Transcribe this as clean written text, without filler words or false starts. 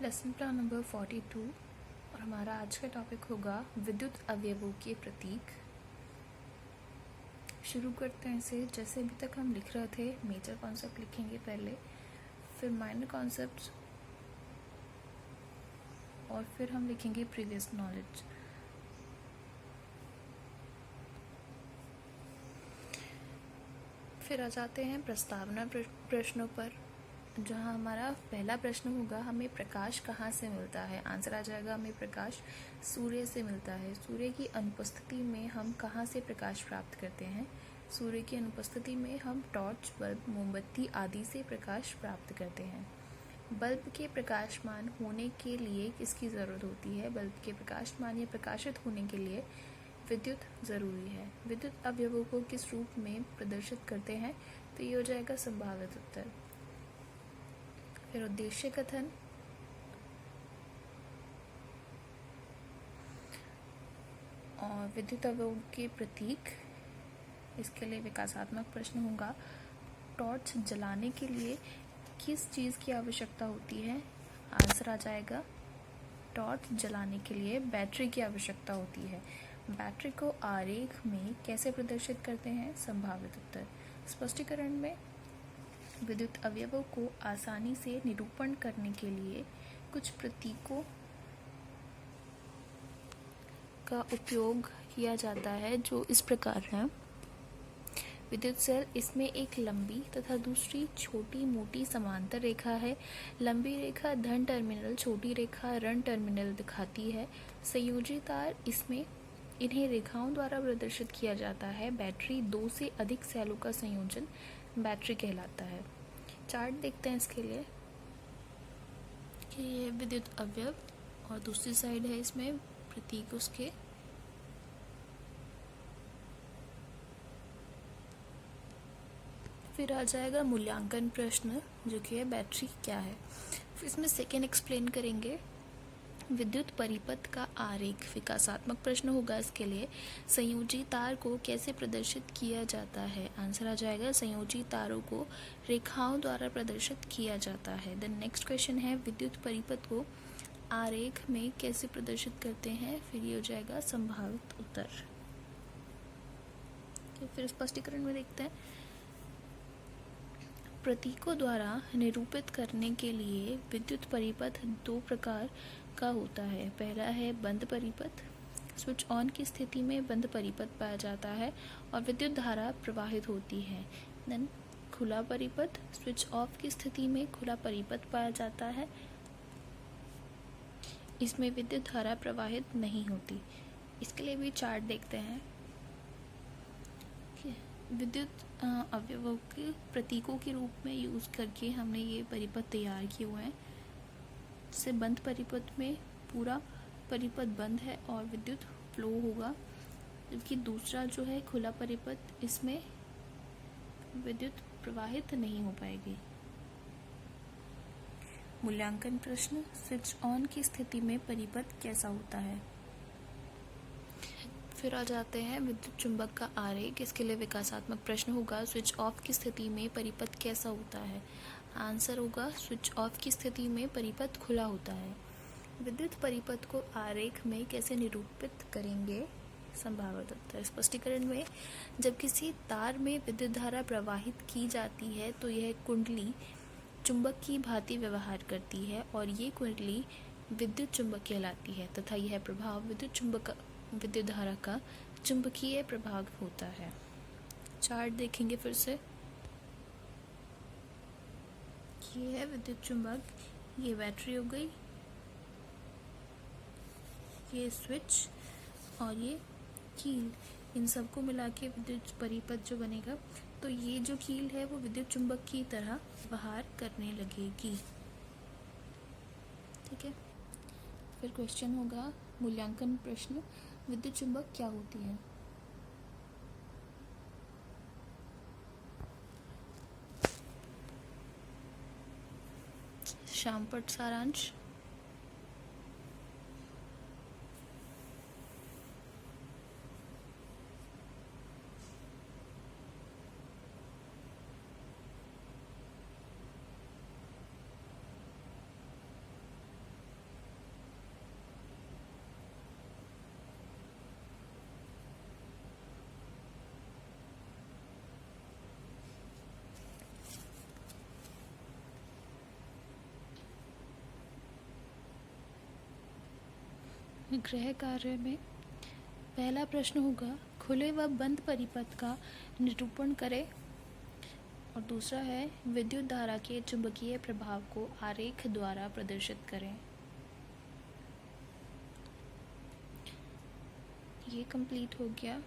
Lesson plan number 42 और हमारा आज का टॉपिक होगा विद्युत अवयवों के प्रतीक। शुरू करते हैं इसे। जैसे अभी तक हम लिख रहे थे, मेजर कॉन्सेप्ट लिखेंगे पहले, फिर माइनर कॉन्सेप्ट्स, और फिर हम लिखेंगे प्रीवियस नॉलेज। फिर आ जाते हैं प्रस्तावना प्रश्नों पर, जहाँ हमारा पहला प्रश्न होगा, हमें प्रकाश कहाँ से मिलता है। आंसर आ जाएगा, हमें प्रकाश सूर्य से मिलता है। सूर्य की अनुपस्थिति में हम कहाँ से प्रकाश प्राप्त करते हैं। सूर्य की अनुपस्थिति में हम टॉर्च, बल्ब, मोमबत्ती आदि से प्रकाश प्राप्त करते हैं। बल्ब के प्रकाशमान होने के लिए किसकी ज़रूरत होती है। बल्ब के प्रकाशमान या प्रकाशित होने के लिए विद्युत ज़रूरी है। विद्युत अवयवों को किस रूप में प्रदर्शित करते हैं, तो ये हो जाएगा संभावित उत्तर। फिर उद्देश्य कथन, और विद्युत अवयवों के प्रतीक, इसके लिए विकासात्मक प्रश्न होगा। टॉर्च जलाने के लिए किस चीज़ की आवश्यकता होती है। आंसर आ जाएगा, टॉर्च जलाने के लिए बैटरी की आवश्यकता होती है। बैटरी को आरेख में कैसे प्रदर्शित करते हैं, संभावित उत्तर। स्पष्टीकरण में विद्युत अवयवों को आसानी से निरूपण करने के लिए कुछ प्रतीकों का उपयोग किया जाता है, जो इस प्रकार हैं। विद्युत सेल, इसमें एक लंबी तथा दूसरी छोटी मोटी समांतर रेखा है। लंबी रेखा धन टर्मिनल, छोटी रेखा ऋण टर्मिनल दिखाती है। संयोजी तार, इसमें इन्हें रेखाओं द्वारा प्रदर्शित किया जाता है। बैटरी, 2 से अधिक सेलों का संयोजन बैटरी कहलाता है। चार्ट देखते हैं इसके लिए कि ये विद्युत अवयव और दूसरी साइड है इसमें प्रतीक उसके। फिर आ जाएगा मूल्यांकन प्रश्न, जो कि है बैटरी क्या है। फिर इसमें सेकेंड एक्सप्लेन करेंगे। विद्युत परिपथ का आरेख, विकासात्मक प्रश्न होगा इसके लिए। संयोजी तार को कैसे प्रदर्शित किया जाता है। आंसर आ जाएगा, संयोजी तारों को रेखाओं द्वारा प्रदर्शित किया जाता है। देन नेक्स्ट क्वेश्चन है, विद्युत परिपथ को आरेख में कैसे प्रदर्शित करते हैं। फिर ये हो जाएगा संभावित उत्तर। फिर स्पष्टीकरण में देखते हैं। प्रतीकों द्वारा निरूपित करने के लिए विद्युत परिपथ 2 प्रकार का होता है। पहला है बंद परिपथ, स्विच ऑन की स्थिति में बंद परिपथ पाया जाता है और विद्युत धारा प्रवाहित होती है। देन खुला परिपथ, स्विच ऑफ की स्थिति में खुला परिपथ पाया जाता है, इसमें विद्युत धारा प्रवाहित नहीं होती। इसके लिए भी चार्ट देखते हैं। विद्युत अवयवों के प्रतीकों के रूप में यूज़ करके हमने ये परिपथ तैयार किए हुए हैं। से बंद परिपथ में पूरा परिपथ बंद है और विद्युत फ्लो होगा, जबकि दूसरा जो है खुला परिपथ, इसमें विद्युत प्रवाहित नहीं हो पाएगी। मूल्यांकन प्रश्न, स्विच ऑन की स्थिति में परिपथ कैसा होता है। फिर आ जाते हैं विद्युत चुंबक का आरेख, इसके लिए विकासात्मक प्रश्न होगा। स्विच ऑफ की स्थिति में परिपथ कैसा होता है। आंसर होगा, स्विच ऑफ की स्थिति में परिपथ खुला होता है। विद्युत परिपथ को आरेख में कैसे निरूपित करेंगे, संभावित उत्तर। स्पष्टीकरण में जब किसी तार में विद्युत धारा प्रवाहित की जाती है तो यह कुंडली चुंबक की भांति व्यवहार करती है और ये कुंडली विद्युत चुंबक कहलाती है तथा यह प्रभाव विद्युत धारा का चुंबकीय प्रभाव होता है। चार्ट देखेंगे फिर से। ये है विद्युत चुंबक, ये बैटरी हो गई, ये स्विच और ये कील, इन सबको मिला के विद्युत परिपथ जो बनेगा, तो ये जो कील है वो विद्युत चुंबक की तरह व्यवहार करने लगेगी। ठीक है। फिर क्वेश्चन होगा मूल्यांकन प्रश्न, विद्युत चुंबक क्या होती है। शामपट सारांश। गृह कार्य में पहला प्रश्न होगा खुले व बंद परिपथ का निरूपण करें, और दूसरा है विद्युत धारा के चुंबकीय प्रभाव को आरेख द्वारा प्रदर्शित करें। ये कंप्लीट हो गया।